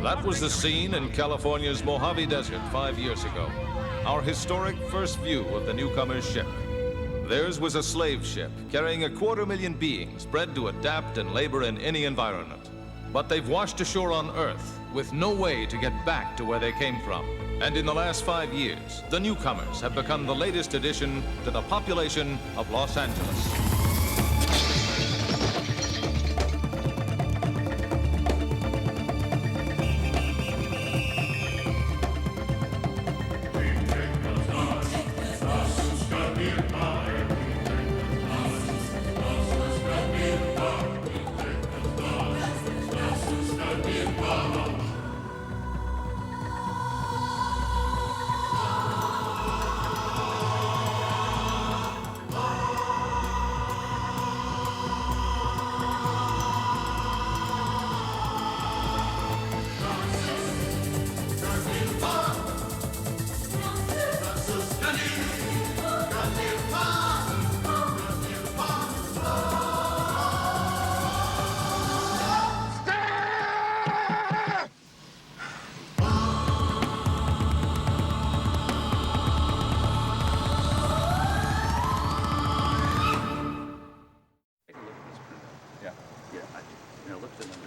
That was the scene in California's Mojave Desert 5 years ago. Our historic first view of the newcomer's ship. Theirs was a slave ship carrying 250,000 beings bred to adapt and labor in any environment. But they've washed ashore on Earth with no way to get back to where they came from. And in the last 5 years, the newcomers have become the latest addition to the population of Los Angeles.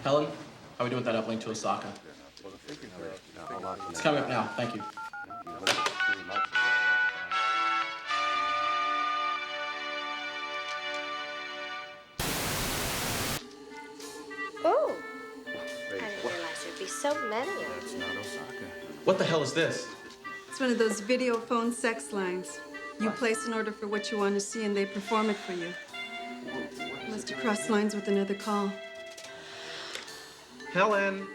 Helen, how are we doing with that uplink to Osaka? It's coming up now, thank you. Oh, I didn't realize there'd be so many of you. What the hell is this? It's one of those video phone sex lines. You place an order for what you want to see and they perform it for you. Must have crossed lines with another call. Helen!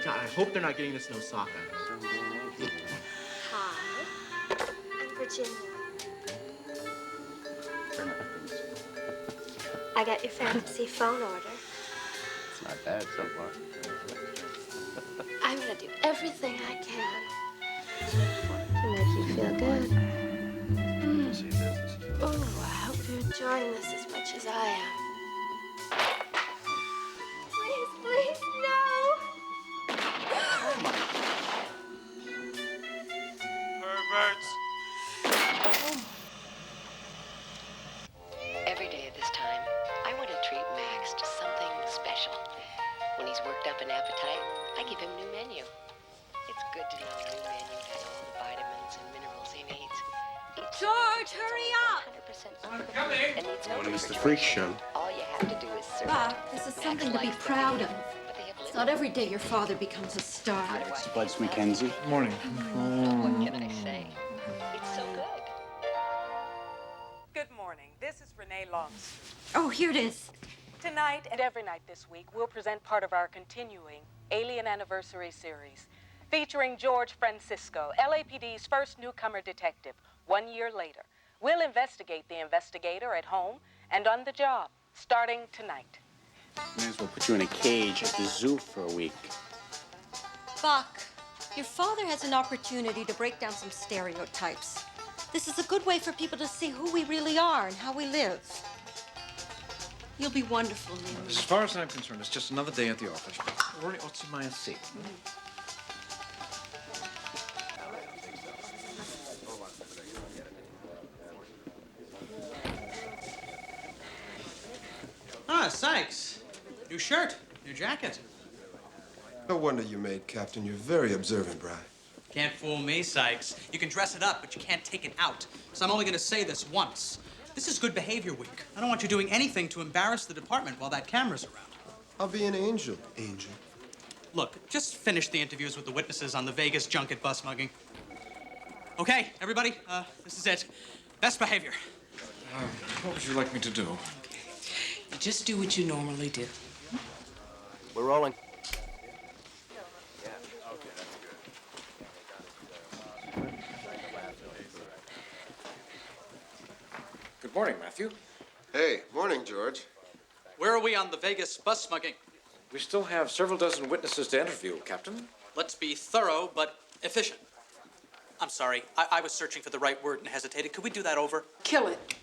God, I hope they're not getting this in Osaka. Hi, I'm Virginia. I got your fantasy phone order. It's not bad so far. I'm gonna do everything I can to make you feel good. Oh, I hope you're enjoying this as much as I am. Please, no! Perverts! Every day at this time, I want to treat Max to something special. When he's worked up an appetite, I give him new menu. It's good to know new menu has all the vitamins and minerals he needs. George, hurry up! 100% and needs no It's the freak show. All you have to do is serve. Bob, this is something to be proud of. It's not every day your father becomes a star. Mr. Buds McKenzie. Morning. What can I say? It's so good. Good morning. This is Renee Longstreet. Oh, here it is. Tonight and every night this week, we'll present part of our continuing Alien Anniversary series, featuring George Francisco, LAPD's first newcomer detective. 1 year later, we'll investigate the investigator at home and on the job, starting tonight. May as well put you in a cage at the zoo for a week. Buck, your father has an opportunity to break down some stereotypes. This is a good way for people to see who we really are and how we live. You'll be wonderful, Neil. As far as I'm concerned, it's just another day at the office. Rory, what's in my seat? Ah, Sykes. New shirt, new jacket. No wonder you made, Captain. You're very observant, Bri. Can't fool me, Sykes. You can dress it up, but you can't take it out. So I'm only going to say this once. This is good behavior week. I don't want you doing anything to embarrass the department while that camera's around. I'll be an angel, Angel. Look, just finish the interviews with the witnesses on the Vegas junket bus mugging. Okay, everybody, this is it. Best behavior. What would you like me to do? Just do what you normally do. We're rolling. Good morning, Matthew. Hey, morning, George. Where are we on the Vegas bus mugging? We still have several dozen witnesses to interview, Captain. Let's be thorough, but efficient. I'm sorry, I was searching for the right word and hesitated. Could we do that over? Kill it.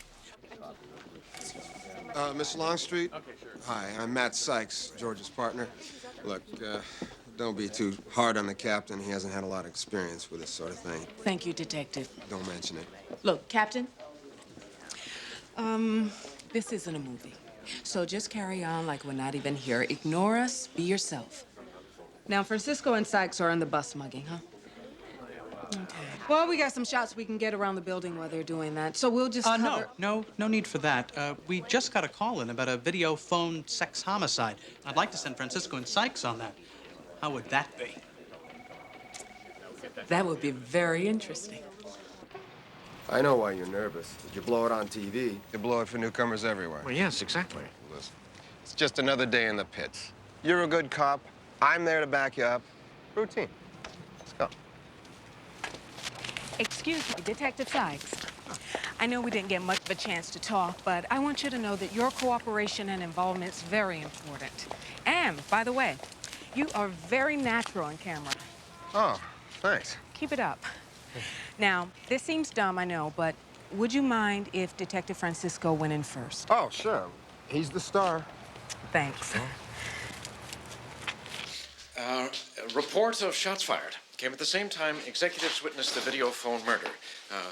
Miss Longstreet? Okay, sure. Hi, I'm Matt Sykes, George's partner. Look, Don't be too hard on the captain. He hasn't had a lot of experience with this sort of thing. Thank you, Detective. Don't mention it. Look, Captain, this isn't a movie. So just carry on like we're not even here. Ignore us, be yourself. Now, Francisco and Sykes are on the bus mugging, huh? Okay. Well, we got some shots we can get around the building while they're doing that, so we'll just cover... No need for that. We just got a call in about a video phone sex homicide. I'd like to send Francisco and Sykes on that. How would that be? That would be very interesting. I know why you're nervous. Did you blow it on TV? You blow it for newcomers everywhere. Well, yes, exactly. Listen, it's just another day in the pits. You're a good cop. I'm there to back you up. Routine. Let's go. Excuse me, Detective Sykes. I know we didn't get much of a chance to talk, but I want you to know that your cooperation and involvement is very important. And, by the way, you are very natural on camera. Oh, thanks. Keep it up. Now, this seems dumb, I know, but would you mind if Detective Francisco went in first? Oh, sure. He's the star. Thanks. Report of shots fired came at the same time executives witnessed the video phone murder.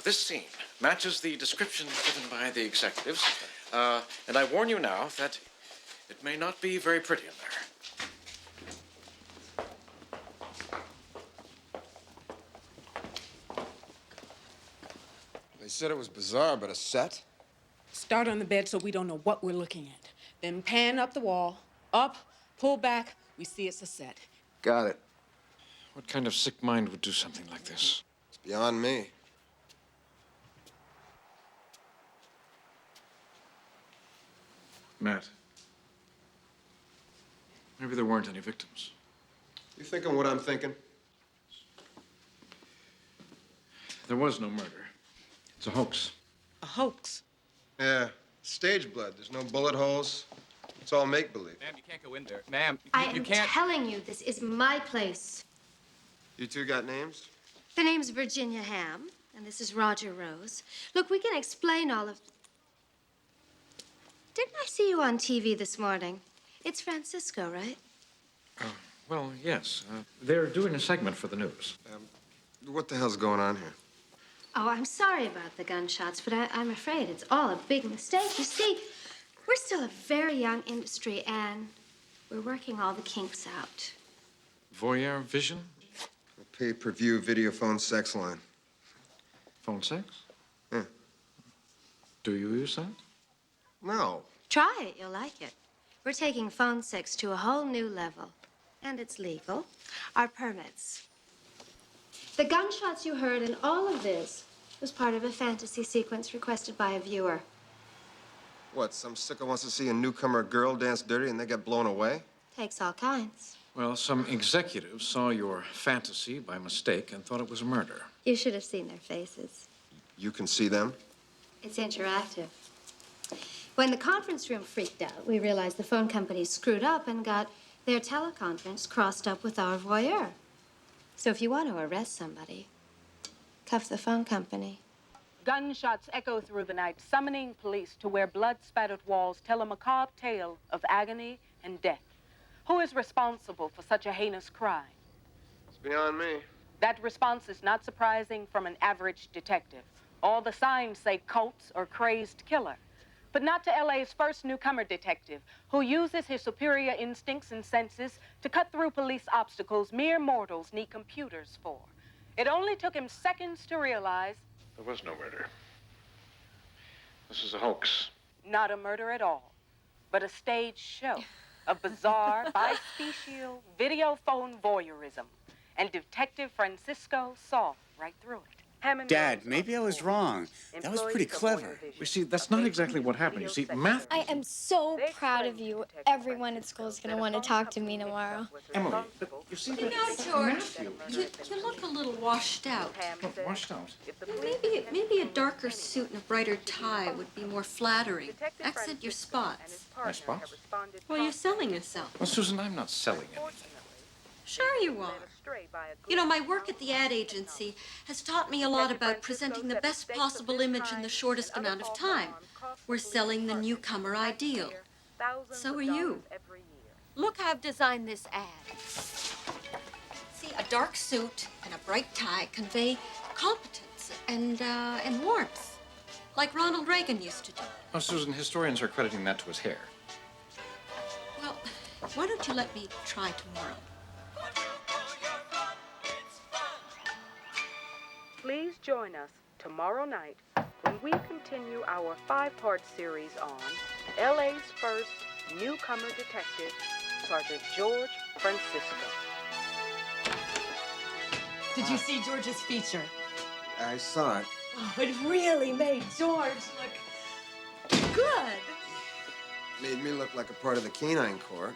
This scene matches the description given by the executives, and I warn you now that it may not be very pretty in there. They said it was bizarre, but a set? Start on the bed so we don't know what we're looking at. Then pan up the wall, up, pull back, we see it's a set. Got it. What kind of sick mind would do something like this? It's beyond me. Matt, maybe there weren't any victims. You thinking what I'm thinking? There was no murder. It's a hoax. A hoax? Yeah. Stage blood. There's no bullet holes. It's all make-believe. Ma'am, you can't go in there. Ma'am, I you am can't. telling you, this is my place. You two got names? The name's Virginia Ham, and this is Roger Rose. Look, we can explain all of... Didn't I see you on TV this morning? It's Francisco, right? Well, yes. They're doing a segment for the news. What the hell's going on here? Oh, I'm sorry about the gunshots, but I'm afraid it's all a big mistake. You see, we're still a very young industry, and we're working all the kinks out. Voyeur vision? A pay-per-view video phone sex line. Phone sex? Yeah. Do you use that? No. Try it, you'll like it. We're taking phone sex to a whole new level. And it's legal. Our permits. The gunshots you heard in all of this was part of a fantasy sequence requested by a viewer. What, some sicko wants to see a newcomer girl dance dirty and they get blown away? Takes all kinds. Well, some executives saw your fantasy by mistake and thought it was a murder. You should have seen their faces. You can see them? It's interactive. When the conference room freaked out, we realized the phone company screwed up and got their teleconference crossed up with our voyeur. So if you want to arrest somebody, cuff the phone company. Gunshots echo through the night, summoning police to where blood-spattered walls tell a macabre tale of agony and death. Who is responsible for such a heinous crime? It's beyond me. That response is not surprising from an average detective. All the signs say cults or crazed killer. But not to LA's first newcomer detective, who uses his superior instincts and senses to cut through police obstacles mere mortals need computers for. It only took him seconds to realize... There was no murder. This is a hoax. Not a murder at all, but a stage show of bizarre, bispecial, video phone voyeurism. And Detective Francisco saw right through it. Dad, maybe I was wrong. That was pretty clever. You see, that's not exactly what happened. You see, math... I am so proud of you. Everyone at school is going to want to talk to me tomorrow. Emily, but you see that... George, you look a little washed out. Washed out? Maybe a darker suit and a brighter tie would be more flattering. Accent your spots. My spots? Well, you're selling yourself. Well, Susan, I'm not selling anything. Sure you are. You know, my work at the ad agency has taught me a lot about presenting the best possible image in the shortest amount of time. We're selling the newcomer ideal. So are you. Look, I've designed this ad. a dark suit and a bright tie convey competence and warmth, like Ronald Reagan used to do. Oh, Susan, historians are crediting that to his hair. Well, why don't you let me try tomorrow? Please join us tomorrow night when we continue our 5-part series on LA's first newcomer detective, Sergeant George Francisco. Did you see George's feature? I saw it. Oh, it really made George look good. Made me look like a part of the canine corps.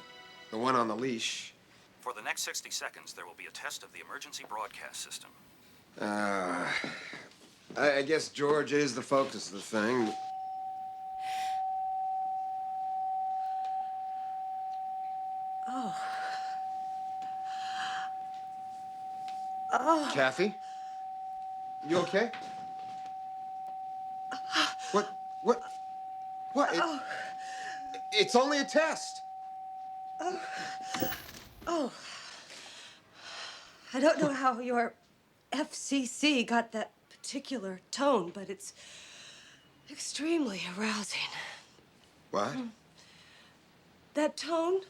The one on the leash. For the next 60 seconds, there will be a test of the emergency broadcast system. I guess George is the focus of the thing. Oh. Oh. Kathy? You okay? What? Oh. It's only a test. Oh. I don't know how your FCC got that particular tone, but it's extremely arousing. What? That tone,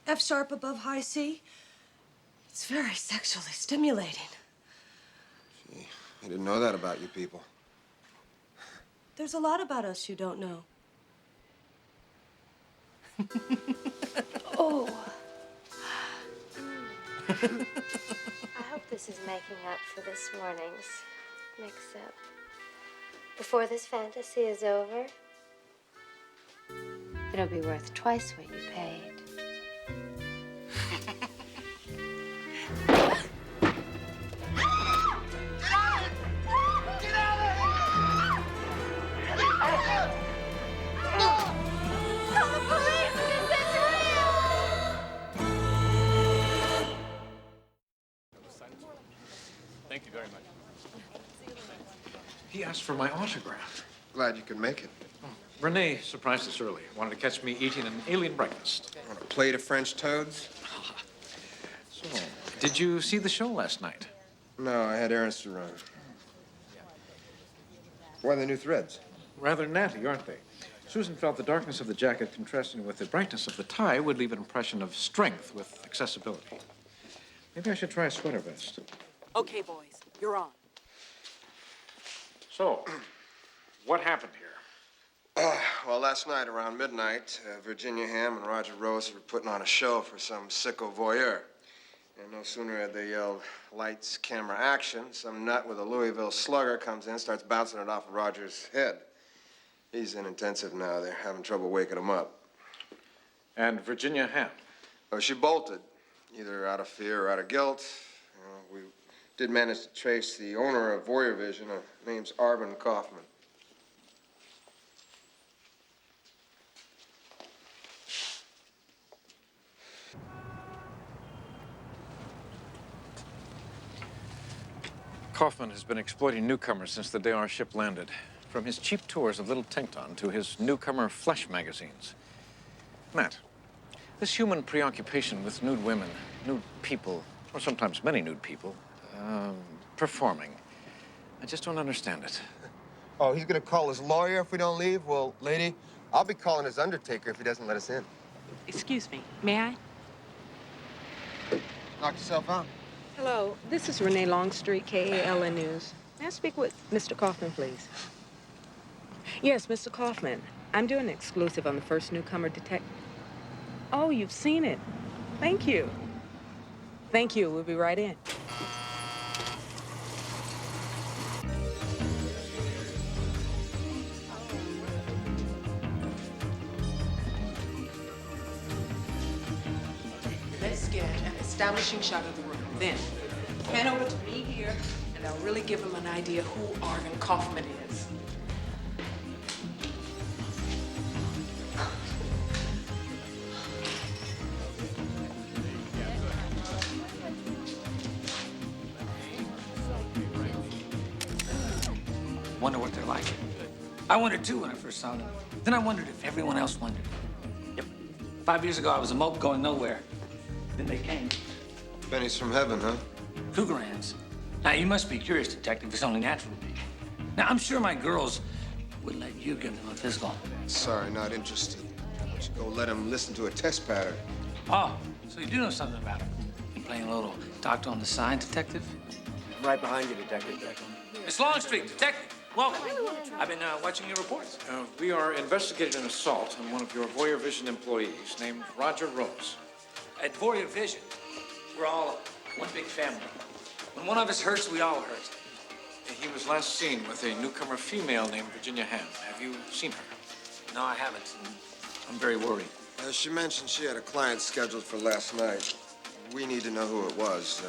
F sharp above high C, it's very sexually stimulating. Gee, I didn't know that about you people. There's a lot about us you don't know. Oh. I hope this is making up for this morning's mix-up. Before this fantasy is over, it'll be worth twice what you paid. Thank you very much. He asked for my autograph. Glad you could make it. Oh, Renee surprised us early. Wanted to catch me eating an alien breakfast. Want a plate of French toads? So, did you see the show last night? No, I had errands to run. Why the new threads? Rather natty, aren't they? Susan felt the darkness of the jacket contrasting with the brightness of the tie would leave an impression of strength with accessibility. Maybe I should try a sweater vest. Okay, boys, you're on. So, what happened here? Well, last night around midnight, Virginia Ham and Roger Rose were putting on a show for some sicko voyeur. And no sooner had they yelled, lights, camera, action, some nut with a Louisville slugger comes in, starts bouncing it off of Roger's head. He's in intensive now. They're having trouble waking him up. And Virginia Ham? Oh, she bolted, either out of fear or out of guilt. We did manage to trace the owner of Voyeur Vision. Name's Arvin Kaufman. Kaufman has been exploiting newcomers since the day our ship landed. From his cheap tours of Little Tincton to his newcomer flesh magazines. Matt, this human preoccupation with nude women, nude people, or sometimes many nude people, performing. I just don't understand it. Oh, he's gonna call his lawyer if we don't leave? Well, lady, I'll be calling his undertaker if he doesn't let us in. Excuse me, may I? Knock yourself out. Hello, this is Renee Longstreet, KALN News. May I speak with Mr. Kaufman, please? Yes, Mr. Kaufman. I'm doing an exclusive on the first newcomer detective. Oh, you've seen it. Thank you. Thank you. We'll be right in. Let's get an establishing shot of the room. Then, pan over to me here, and I'll really give them an idea who Arvin Kaufman is. Wonder what they're like. I wondered too when I first saw them. Then I wondered if everyone else wondered. Yep. 5 years ago, I was a mope going nowhere. Then they came. Benny's from heaven, huh? Cougarans. Now, you must be curious, Detective. It's only natural to be. Now, I'm sure my girls would let you give them a physical. Sorry, not interested. Why don't you go let him listen to a test pattern? Oh, so you do know something about it. You playing a little doctor on the side, Detective? I'm right behind you, Detective. Miss Longstreet, Detective. Welcome. I've been watching your reports. We are investigating an assault on one of your Voyeur Vision employees named Roger Rose. At Voyeur Vision, we're all one big family. When one of us hurts, we all hurt. He was last seen with a newcomer female named Virginia Ham. Have you seen her? No, I haven't. I'm very worried. She mentioned she had a client scheduled for last night. We need to know who it was.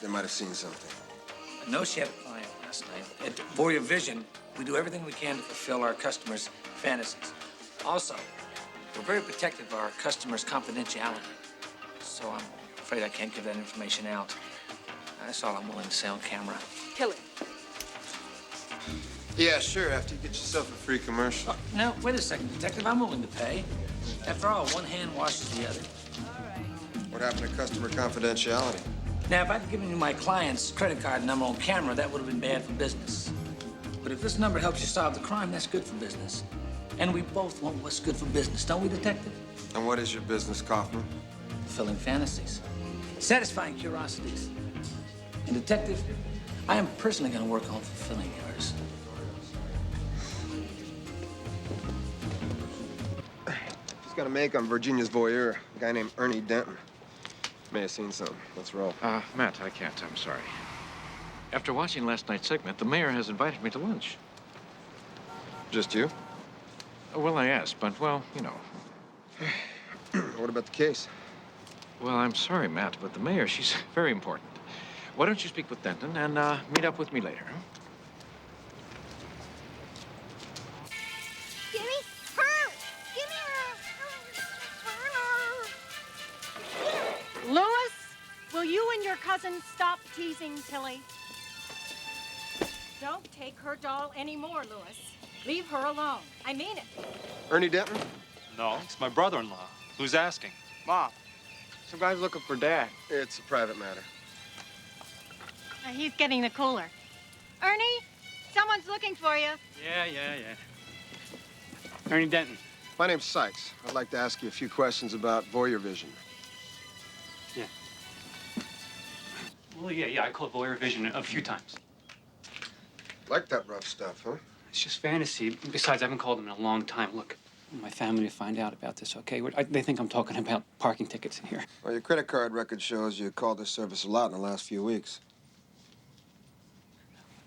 They might have seen something. I know she had a client last night. At Voyeur Vision, we do everything we can to fulfill our customers' fantasies. Also, we're very protective of our customers' confidentiality. So I'm afraid I can't give that information out. That's all I'm willing to say on camera. Tilly. Yeah, sure, after you get yourself a free commercial. Now, wait a second, Detective. I'm willing to pay. After all, one hand washes the other. What happened to customer confidentiality? Now, if I'd given you my client's credit card number on camera, that would have been bad for business. But if this number helps you solve the crime, that's good for business. And we both want what's good for business, don't we, Detective? And what is your business, Kaufman? Fulfilling fantasies. Satisfying curiosities. And, Detective, I am personally going to work on fulfilling yours. She's got a make on Virginia's voyeur, a guy named Ernie Denton. May have seen something. Let's roll. Matt, I can't. I'm sorry. After watching last night's segment, the mayor has invited me to lunch. Just you? Well, I asked, but, well, you know. What about the case? Well, I'm sorry, Matt, but the mayor, she's very important. Why don't you speak with Denton and meet up with me later, huh? Give me her! Give me her! Louis, will you and your cousin stop teasing Tilly? Don't take her doll anymore, Louis. Leave her alone. I mean it. Ernie Denton? No, it's my brother-in-law. Who's asking? Mom, some guy's looking for Dad. It's a private matter. He's getting the cooler. Ernie, someone's looking for you. Yeah. Ernie Denton. My name's Sykes. I'd like to ask you a few questions about Voyeur Vision. Yeah. Well, yeah, I called Voyeur Vision a few times. Like that rough stuff, huh? It's just fantasy. Besides, I haven't called them in a long time. Look, I want my family to find out about this, okay? They think I'm talking about parking tickets in here. Well, your credit card record shows you called this service a lot in the last few weeks.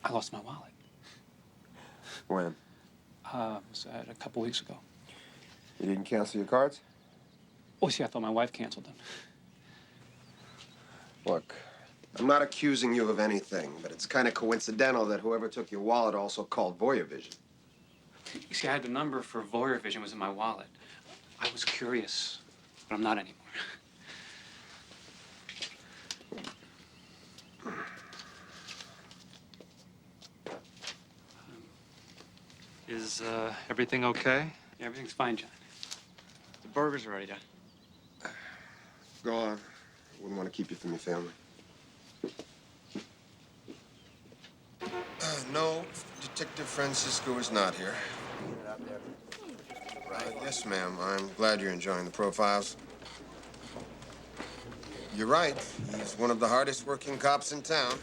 I lost my wallet. When? It was a couple weeks ago. You didn't cancel your cards? Oh, see, I thought my wife canceled them. Look, I'm not accusing you of anything, but it's kind of coincidental that whoever took your wallet also called Voyeur Vision. You see, I had the number for Voyeur Vision was in my wallet. I was curious, but I'm not anymore. Is everything okay? Yeah, everything's fine, John. The burgers are ready, Dad. Go on. Wouldn't want to keep you from your family. No, Detective Francisco is not here. Yes, ma'am. I'm glad you're enjoying the profiles. You're right. He's one of the hardest working cops in town,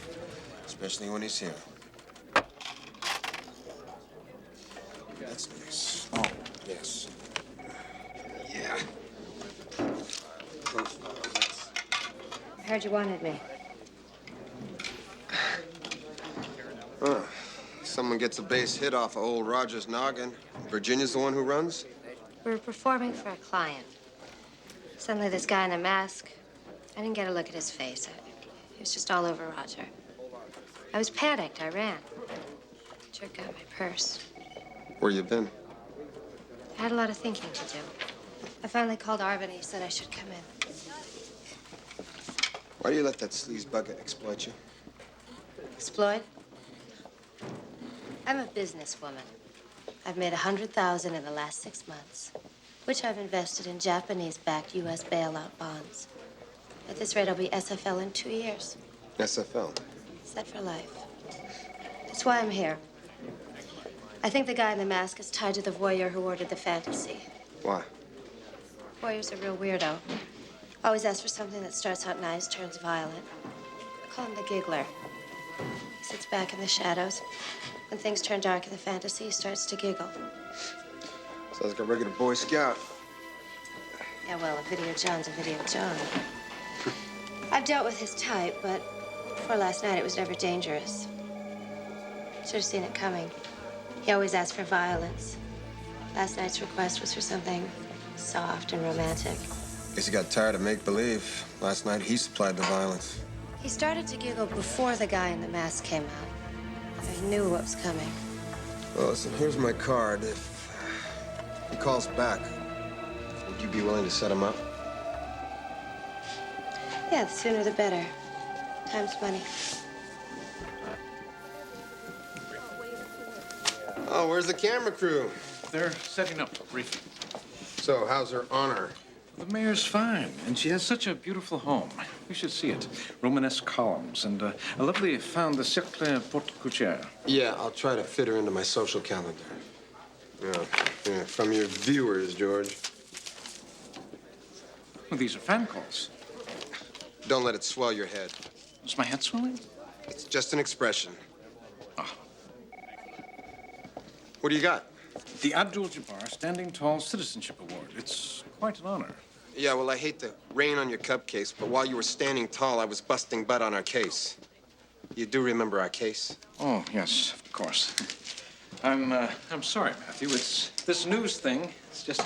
especially when he's here. That's nice. Oh, yes. Yeah. I heard you wanted me. Someone gets a base hit off of old Roger's noggin. Virginia's the one who runs? We were performing for a client. Suddenly, this guy in a mask, I didn't get a look at his face. He was just all over Roger. I was panicked. I ran. The jerk got my purse. Where you been? I had a lot of thinking to do. I finally called Arvin. He said I should come in. Why do you let that sleaze bucket exploit you? Exploit? I'm a businesswoman. I've made $100,000 in the last 6 months, which I've invested in Japanese-backed U.S. bailout bonds. At this rate, I'll be SFL in 2 years. SFL. Set for life. That's why I'm here. I think the guy in the mask is tied to the voyeur who ordered the fantasy. Why? Voyeur's a real weirdo. Always asks for something that starts out nice, turns violent. I call him the giggler. He sits back in the shadows. When things turn dark in the fantasy, he starts to giggle. Sounds like a regular Boy Scout. Yeah, well, a video John's a video John. I've dealt with his type, but before last night, it was never dangerous. Should have seen it coming. He always asked for violence. Last night's request was for something soft and romantic. Guess he got tired of make-believe. Last night, he supplied the violence. He started to giggle before the guy in the mask came out. So he knew what was coming. Well, listen, here's my card. If he calls back, would you be willing to set him up? Yeah, the sooner the better. Time's money. Oh, where's the camera crew? They're setting up a briefing. So, how's her honor? The mayor's fine, and she has such a beautiful home. You should see it. Romanesque columns and a lovely fin de siècle porte-cochere. Yeah, I'll try to fit her into my social calendar. Yeah, from your viewers, George. Well, these are fan calls. Don't let it swell your head. Is my head swelling? It's just an expression. Ah. What do you got? The Abdul-Jabbar Standing Tall Citizenship Award. It's quite an honor. Yeah, well, I hate to rain on your cupcakes, but while you were standing tall, I was busting butt on our case. You do remember our case? Oh, yes, of course. I'm sorry, Matthew. It's this news thing. It's just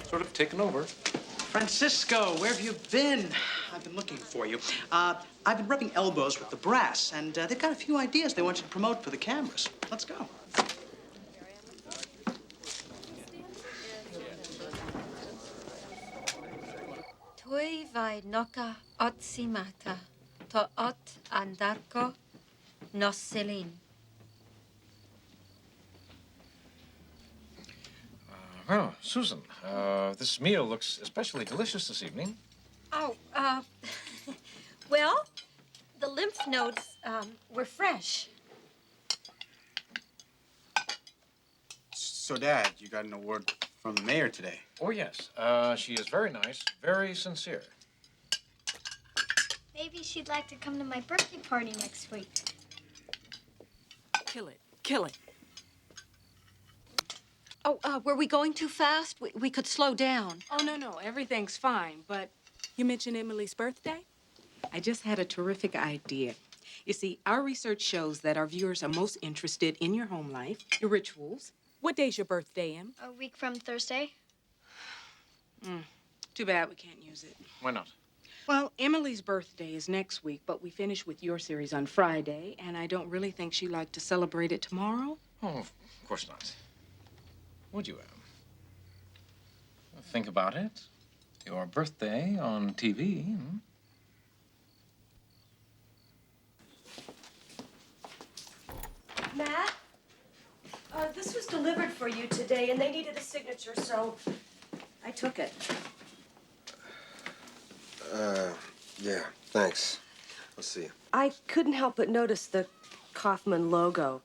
sort of taken over. Francisco, where have you been? I've been looking for you. I've been rubbing elbows with the brass, and they've got a few ideas they want you to promote for the cameras. Let's go. Tui vai noka otsimata, to ot andarko nosilin. Well, Susan, this meal looks especially delicious this evening. Oh, well, the lymph nodes were fresh. So, Dad, you got an award from the mayor today. Oh, yes. She is very nice, very sincere. Maybe she'd like to come to my birthday party next week. Kill it. Kill it. Oh, were we going too fast? We could slow down. Oh, no. Everything's fine. But you mentioned Emily's birthday? I just had a terrific idea. You see, our research shows that our viewers are most interested in your home life, your rituals. What day's your birthday, Em? A week from Thursday. Too bad we can't use it. Why not? Well, Emily's birthday is next week, but we finish with your series on Friday, and I don't really think she'd like to celebrate it tomorrow. Oh, of course not. Would you, Em? Think about it. Your birthday on TV. Matt, this was delivered for you today, and they needed a signature, so I took it. Yeah, thanks. I'll see you. I couldn't help but notice the Kaufman logo.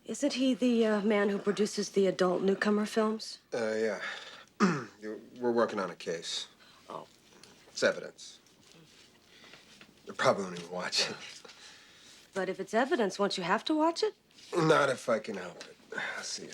Isn't he the man who produces the adult newcomer films? Yeah. We're working on a case. Oh. It's evidence. You probably won't even watch it. But if it's evidence, won't you have to watch it? Not if I can help it. I'll see you.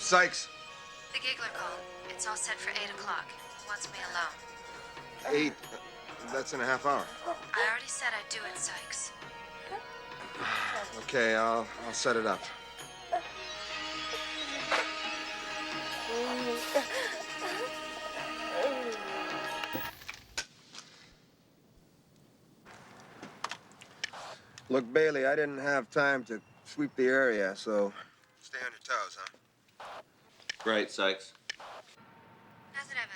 Sykes. The giggler called. It's all set for 8 o'clock. Wants me alone. 8. That's in a half hour. I already said I'd do it, Sykes. Okay, I'll set it up. Look, Bailey, I didn't have time to sweep the area, so stay on your toes, huh? Right, Sykes. Doesn't have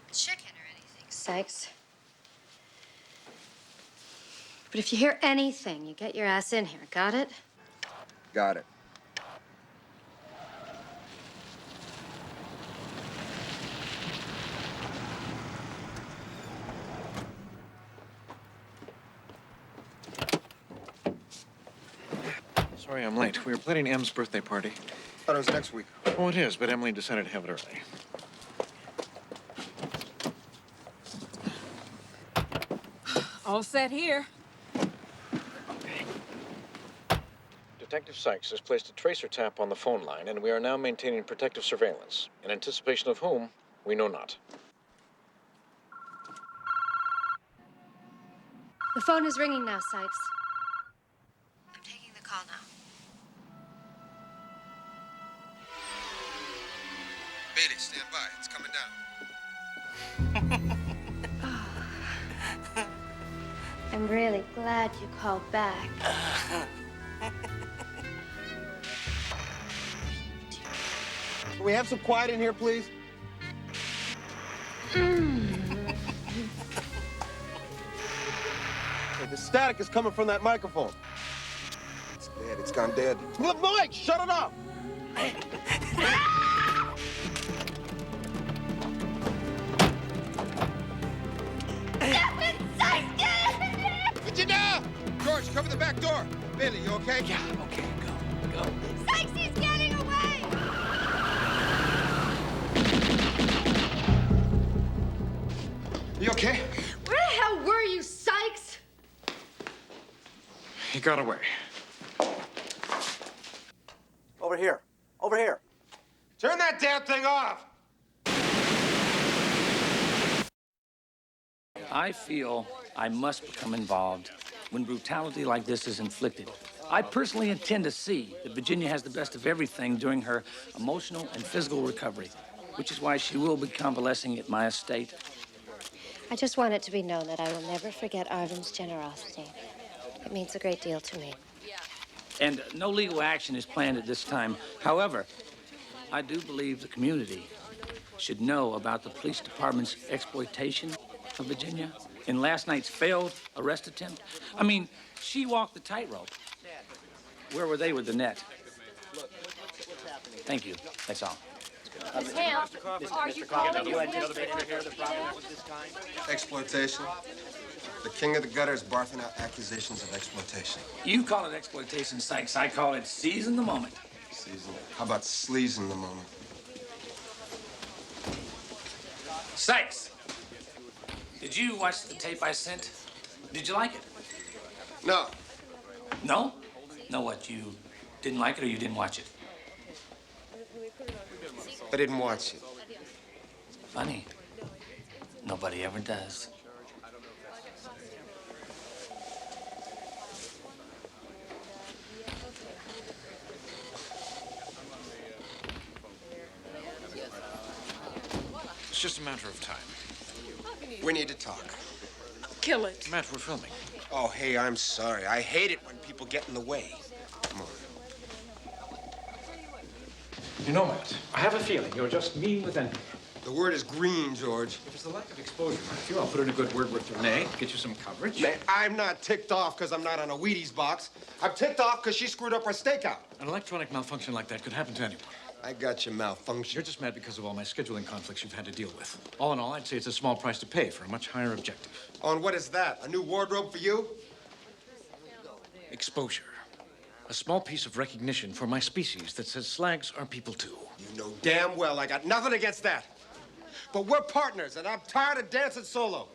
a chicken or anything, Sykes. But if you hear anything, you get your ass in here. Got it? Got it. Sorry I'm late. We were planning M's birthday party. Thought it was next week. Oh, it is, but Emily decided to have it early. All set here. Detective Sykes has placed a tracer tap on the phone line, and we are now maintaining protective surveillance, in anticipation of whom, we know not. The phone is ringing now, Sykes. I'm taking the call now. Bailey, stand by. It's coming down. I'm really glad you called back. Can we have some quiet in here, please? Hey, the static is coming from that microphone. It's dead. It's gone dead. Look, Mike, shut it off! Virginia! George, cover the back door. Billy, you okay? Yeah, okay, go. Sykes, he's getting away! You okay? Where the hell were you, Sykes? He got away. Over here. Over here. Turn that damn thing off! I feel I must become involved when brutality like this is inflicted. I personally intend to see that Virginia has the best of everything during her emotional and physical recovery, which is why she will be convalescing at my estate. I just want it to be known that I will never forget Arvin's generosity. It means a great deal to me. And no legal action is planned at this time. However, I do believe the community should know about the police department's exploitation of Virginia in last night's failed arrest attempt. I mean, she walked the tightrope. Where were they with the net? Thank you. That's all. Miss Hale, are you calling your Exploitation. The king of the gutter is barfing out accusations of exploitation. You call it exploitation, Sykes. I call it seizing the moment. Season. How about sleazing the moment? Sykes, did you watch the tape I sent? Did you like it? No. No? No, what? You didn't like it or you didn't watch it? I didn't watch it. Funny. Nobody ever does. It's just a matter of time. We need to talk. Kill it. Matt, we're filming. Oh, hey, I'm sorry. I hate it when people get in the way. Come on. You know, Matt, I have a feeling you're just mean with envy. The word is green, George. If it's the lack of exposure, Matthew, I'll put in a good word with Renee, get you some coverage. Man, I'm not ticked off because I'm not on a Wheaties box. I'm ticked off because she screwed up our stakeout. An electronic malfunction like that could happen to anyone. I got your malfunction. You're just mad because of all my scheduling conflicts you've had to deal with. All in all, I'd say it's a small price to pay for a much higher objective. Oh, and what is that? A new wardrobe for you? Exposure. A small piece of recognition for my species that says slags are people too. You know damn well I got nothing against that. But we're partners, and I'm tired of dancing solo.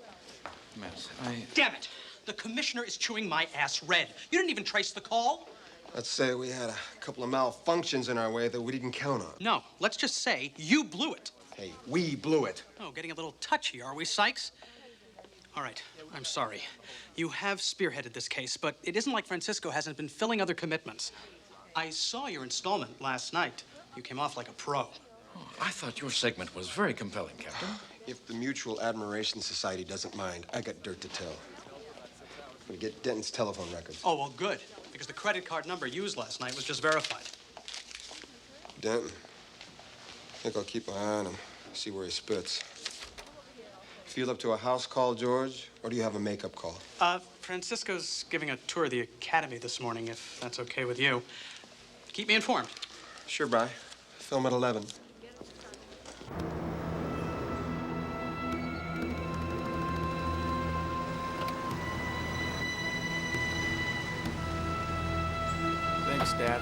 Matt, Damn it! The commissioner is chewing my ass red. You didn't even trace the call. Let's say we had a couple of malfunctions in our way that we didn't count on. No, let's just say you blew it. Hey, we blew it. Oh, getting a little touchy, are we, Sykes? All right, I'm sorry. You have spearheaded this case, but it isn't like Francisco hasn't been filling other commitments. I saw your installment last night. You came off like a pro. Oh, I thought your segment was very compelling, Captain. If the Mutual Admiration Society doesn't mind, I got dirt to tell. I'm gonna get Denton's telephone records. Oh, well, good, because the credit card number used last night was just verified. Denton, I think I'll keep my eye on him, see where he spits. Feel up to a house call, George, or do you have a makeup call? Francisco's giving a tour of the academy this morning, if that's okay with you. Keep me informed. Sure, bye. Film at 11. Thanks, Dad.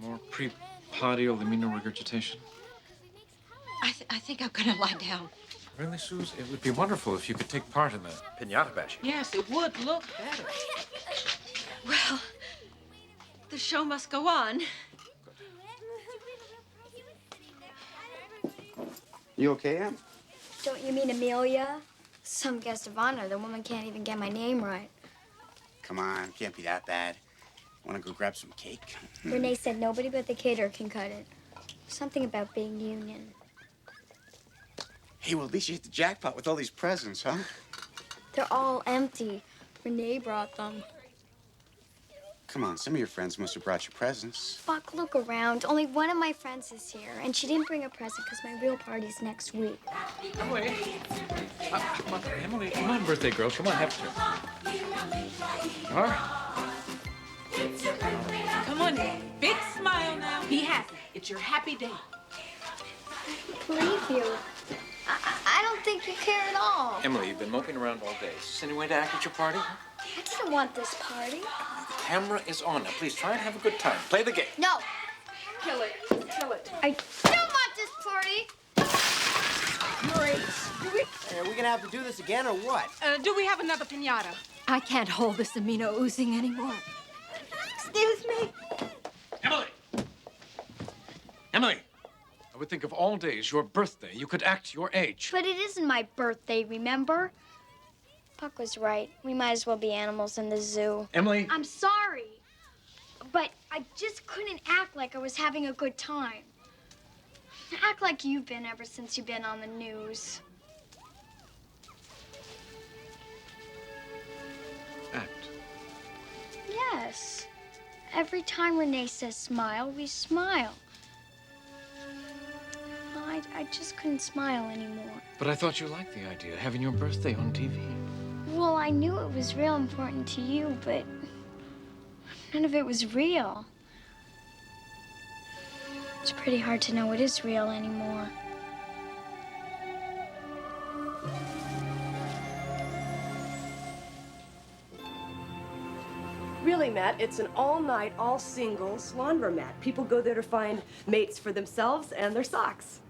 More pre-potty immunoregurgitation? I think I'm gonna lie down. Really, Suze? It would be wonderful if you could take part in the pinata bashing. Yes, it would look better. Well, the show must go on. You okay, Em? Don't you mean Amelia? Some guest of honor. The woman can't even get my name right. Come on, can't be that bad. Want to go grab some cake? Renee said nobody but the caterer can cut it. Something about being union. Hey, well, at least you hit the jackpot with all these presents, huh? They're all empty. Renee brought them. Come on, some of your friends must have brought you presents. Buck, look around. Only one of my friends is here, and she didn't bring a present because my real party's next week. Emily. Emily, come on, birthday girl. Come on, have a turn. All right. Come on, big smile now. Be happy. It's your happy day. I don't believe you. I don't think you care at all. Emily, you've been moping around all day. Is this any way to act at your party? I didn't want this party. The camera is on. Now, please try and have a good time. Play the game. No. Kill it. Kill it. I don't want this party. Great. Are we gonna have to do this again or what? Do we have another pinata? I can't hold this amino oozing anymore. Excuse me. Emily! Emily! I would think of all days your birthday. You could act your age. But it isn't my birthday, remember? Puck was right. We might as well be animals in the zoo. Emily! I'm sorry, but I just couldn't act like I was having a good time. Act like you've been ever since you've been on the news. Act. Yes. Every time Renee says smile, we smile. Well, I just couldn't smile anymore. But I thought you liked the idea, having your birthday on TV. Well, I knew it was real important to you, but none of it was real. It's pretty hard to know what is real anymore. Really, Matt, it's an all-night, all-singles laundromat. People go there to find mates for themselves and their socks.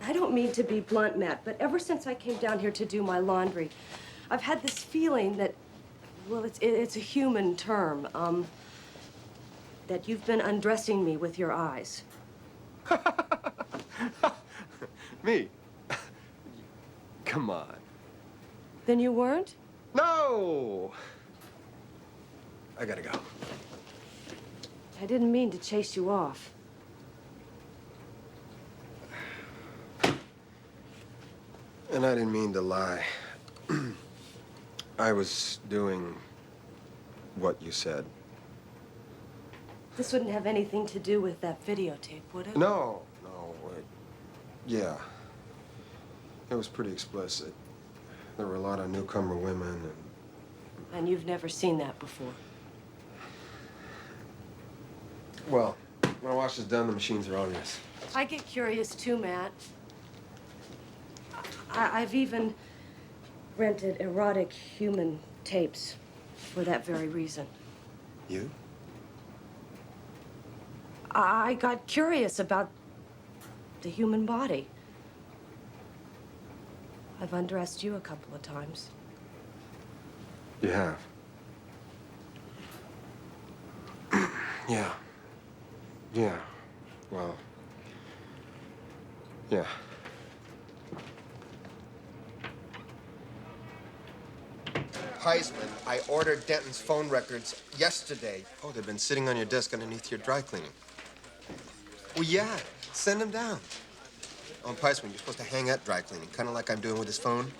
I don't mean to be blunt, Matt, but ever since I came down here to do my laundry, I've had this feeling that, well, it's a human term, that you've been undressing me with your eyes. Me? Come on. Then you weren't? No! I gotta go. I didn't mean to chase you off. And I didn't mean to lie. I was doing what you said. This wouldn't have anything to do with that videotape, would it? No. Yeah. It was pretty explicit. There were a lot of newcomer women And you've never seen that before. Well, my wash is done, the machines are obvious. I get curious too, Matt. I've even rented erotic human tapes for that very reason. You? I got curious about the human body. I've undressed you a couple of times. You have? Yeah. Yeah. Well. Yeah. Heisman, I ordered Denton's phone records yesterday. Oh, they've been sitting on your desk underneath your dry cleaning. Well, yeah, send them down. Oh, and Peisman, you're supposed to hang at dry cleaning, kind of like I'm doing with this phone.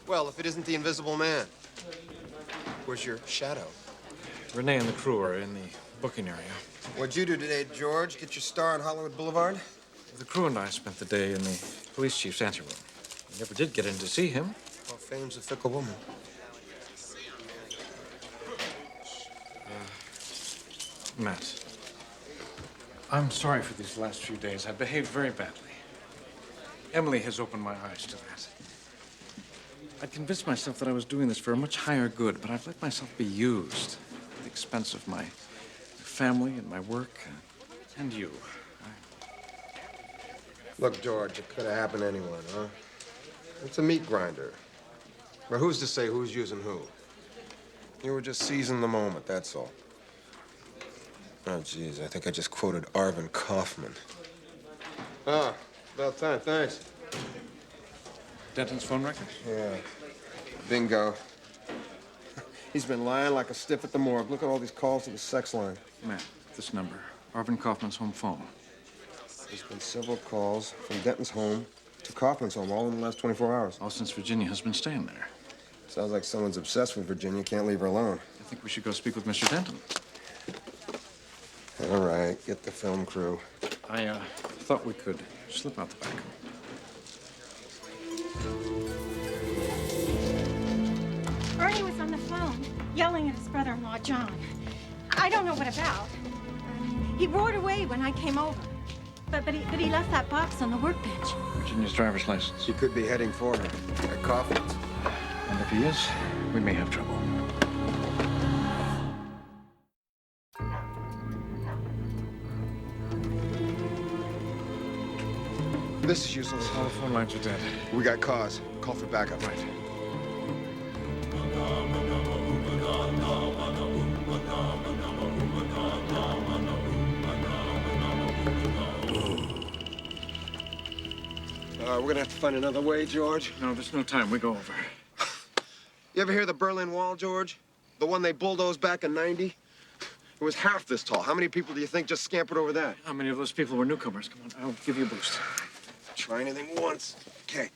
Well, if it isn't the Invisible Man, where's your shadow? Renee and the crew are in the booking area. What'd you do today, George? Get your star on Hollywood Boulevard? The crew and I spent the day in the police chief's anteroom. We never did get in to see him. Well, fame's a fickle woman. Matt, I'm sorry for these last few days. I've behaved very badly. Emily has opened my eyes to that. I'd convinced myself that I was doing this for a much higher good, but I've let myself be used at the expense of my family and my work and you. Look, George, it could have happened to anyone, huh? It's a meat grinder. But who's to say who's using who? You were just seizing the moment, that's all. Oh, geez, I think I just quoted Arvin Kaufman. Ah, about time, thanks. Denton's phone records? Yeah. Bingo. He's been lying like a stiff at the morgue. Look at all these calls to the sex line. Matt, this number, Arvin Kaufman's home phone. There's been several calls from Denton's home to Kaufman's home, all in the last 24 hours. All since Virginia has been staying there. Sounds like someone's obsessed with Virginia, can't leave her alone. I think we should go speak with Mr. Denton. All right, get the film crew. I thought we could slip out the back. Ernie was on the phone, yelling at his brother-in-law, John. I don't know what about. He roared away when I came over. But he left that box on the workbench. Virginia's driver's license. He could be heading for her at Kaufman's. And if he is, we may have trouble. This is useless. All the phone lines are dead. We got cause. Call for backup. Right. We're gonna have to find another way, George. No, there's no time. We go over. You ever hear the Berlin Wall, George? The one they bulldozed back in '90? It was half this tall. How many people do you think just scampered over that? How many of those people were newcomers? Come on, I'll give you a boost. Try anything once. Okay.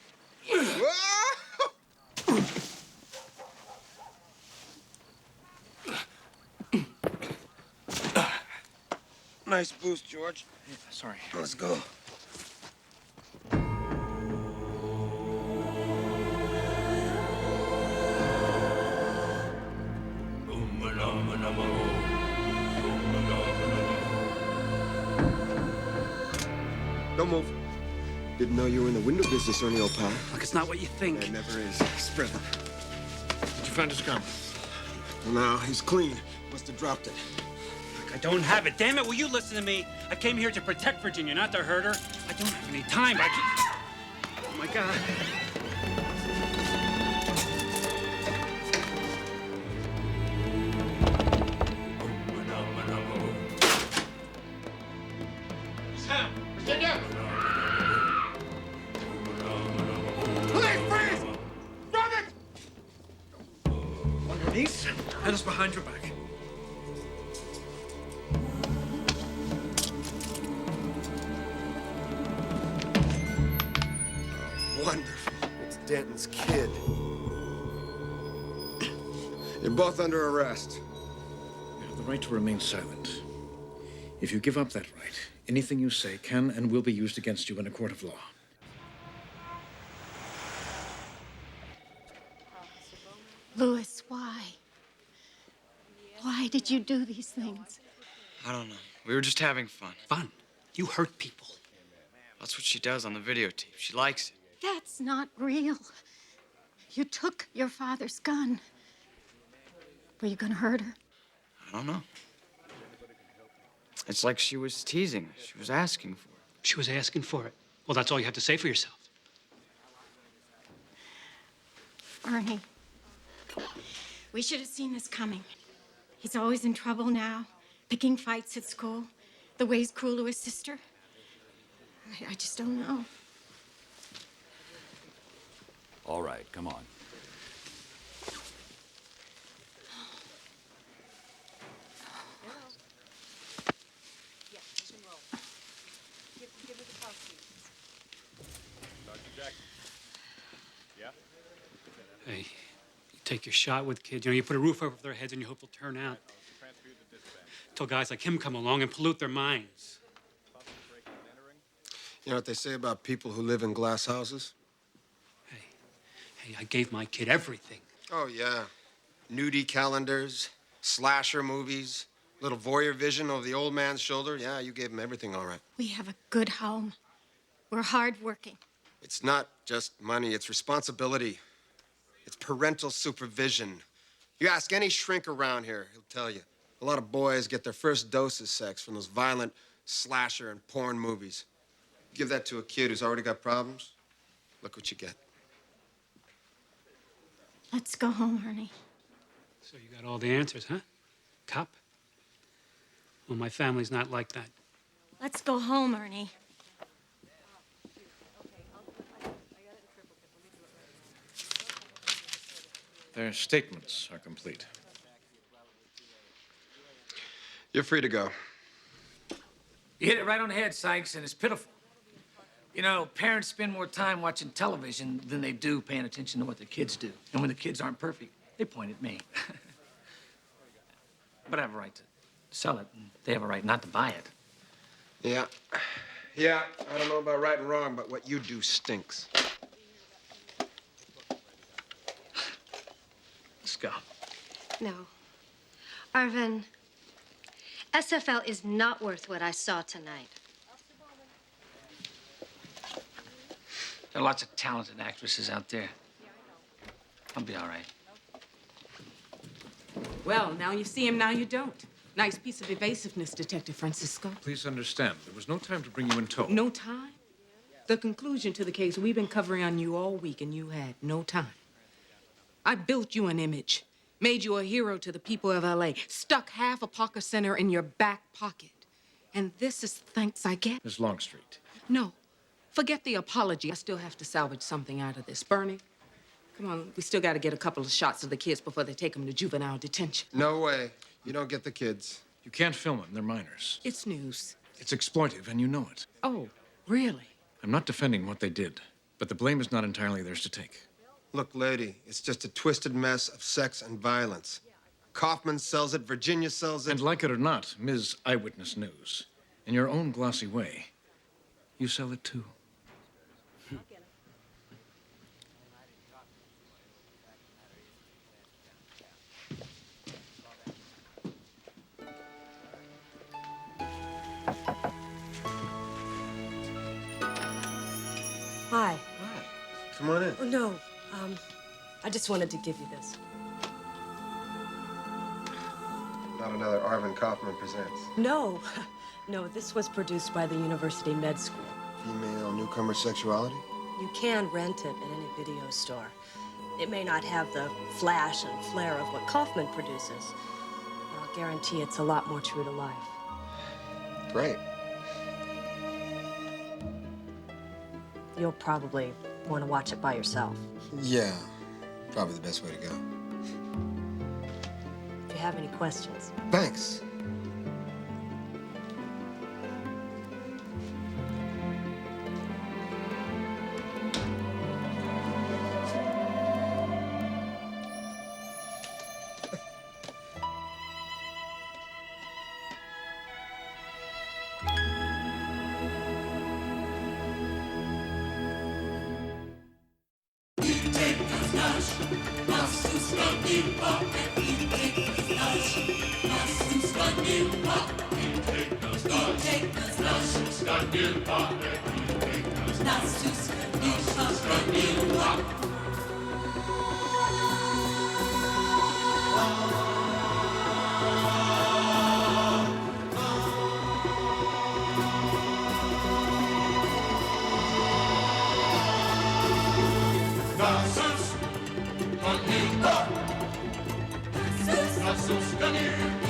Nice boost, George. Yeah, sorry. Let's go. Don't move. Didn't know you were in the window business, Ernie, old pal. Look, it's not what you think. It never is. Spread it. Did you find his gun? No, he's clean. Must have dropped it. Look, I don't have it. Damn it, will you listen to me? I came here to protect Virginia, not to hurt her. I don't have any time. Oh, my God. Sam! Virginia! Police, freeze! Drop it! On your knees, hands behind your back. Wonderful. It's Denton's kid. You're both under arrest. You have the right to remain silent. If you give up that right, anything you say can and will be used against you in a court of law. Louis, why? Why did you do these things? I don't know. We were just having fun. Fun? You hurt people. That's what she does on the videotape. She likes it. That's not real. You took your father's gun. Were you gonna hurt her? I don't know. It's like she was teasing us. She was asking for it. She was asking for it. Well, that's all you have to say for yourself. Ernie, we should have seen this coming. He's always in trouble now, picking fights at school, the way he's cruel to his sister. I just don't know. All right, come on. Hey, you take your shot with kids. You know, you put a roof over their heads and you hope they'll turn out. Till guys like him come along and pollute their minds. You know what they say about people who live in glass houses? Hey, I gave my kid everything. Oh, yeah. Nudie calendars, slasher movies, little voyeur vision over the old man's shoulder. Yeah, you gave him everything all right. We have a good home. We're hardworking. It's not just money, it's responsibility. It's parental supervision. You ask any shrink around here, he'll tell you. A lot of boys get their first dose of sex from those violent slasher and porn movies. Give that to a kid who's already got problems, look what you get. Let's go home, Ernie. So you got all the answers, huh? Cop? Well, my family's not like that. Let's go home, Ernie. Their statements are complete. You're free to go. You hit it right on the head, Sykes, and it's pitiful. You know, parents spend more time watching television than they do paying attention to what their kids do. And when the kids aren't perfect, they point at me. But I have a right to sell it, and they have a right not to buy it. Yeah. Yeah, I don't know about right and wrong, but what you do stinks. Let's go. No. Arvin, SFL is not worth what I saw tonight. There are lots of talented actresses out there. I'll be all right. Well, now you see him, now you don't. Nice piece of evasiveness, Detective Francisco. Please understand, there was no time to bring you in tow. No time? The conclusion to the case we've been covering on you all week, and you had no time. I built you an image, made you a hero to the people of L.A., stuck half a Parker Center in your back pocket. And this is the thanks I get? Miss Longstreet. No. Forget the apology. I still have to salvage something out of this. Bernie, come on. We still got to get a couple of shots of the kids before they take them to juvenile detention. No way. You don't get the kids. You can't film them. They're minors. It's news. It's exploitive, and you know it. Oh, really? I'm not defending what they did, but the blame is not entirely theirs to take. Look, lady, it's just a twisted mess of sex and violence. Kaufman sells it, Virginia sells it. And like it or not, Ms. Eyewitness News, in your own glossy way, you sell it too. Hi. Hi. Come on in. Oh, no. I just wanted to give you this. Not another Arvin Kaufman Presents. No. No, this was produced by the University Med School. Female newcomer sexuality? You can rent it at any video store. It may not have the flash and flair of what Kaufman produces, but I'll guarantee it's a lot more true to life. Great. You'll probably want to watch it by yourself. Yeah, probably the best way to go. If you have any questions. Thanks. Not so stunning.